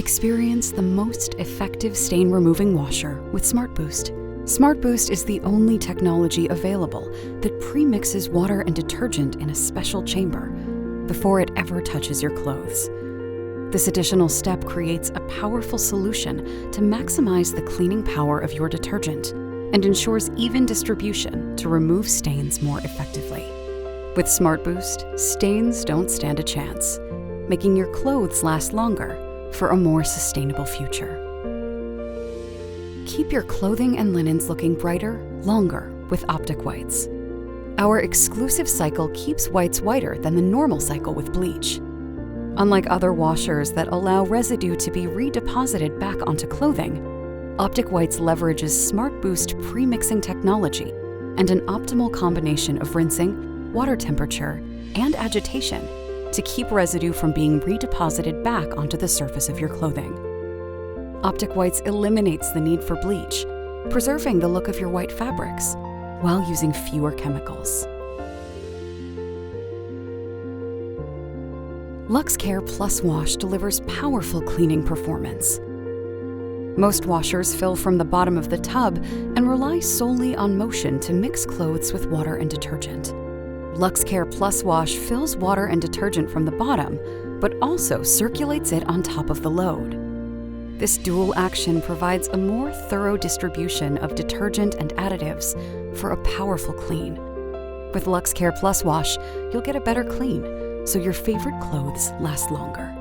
Experience the most effective stain-removing washer with SmartBoost. SmartBoost is the only technology available that pre-mixes water and detergent in a special chamber before it ever touches your clothes. This additional step creates a powerful solution to maximize the cleaning power of your detergent and ensures even distribution to remove stains more effectively. With SmartBoost, stains don't stand a chance, making your clothes last longer for a more sustainable future. Keep your clothing and linens looking brighter, longer with Optic whites. Our exclusive cycle keeps whites whiter than the normal cycle with bleach. Unlike other washers that allow residue to be redeposited back onto clothing, Optic Whites leverages SmartBoost pre-mixing technology and an optimal combination of rinsing, water temperature, and agitation to keep residue from being redeposited back onto the surface of your clothing. Optic Whites eliminates the need for bleach, preserving the look of your white fabrics while using fewer chemicals. LuxCare Plus Wash delivers powerful cleaning performance. Most washers fill from the bottom of the tub and rely solely on motion to mix clothes with water and detergent. LuxCare Plus Wash fills water and detergent from the bottom, but also circulates it on top of the load. This dual action provides a more thorough distribution of detergent and additives for a powerful clean. With LuxCare Plus Wash, you'll get a better clean, so your favorite clothes last longer.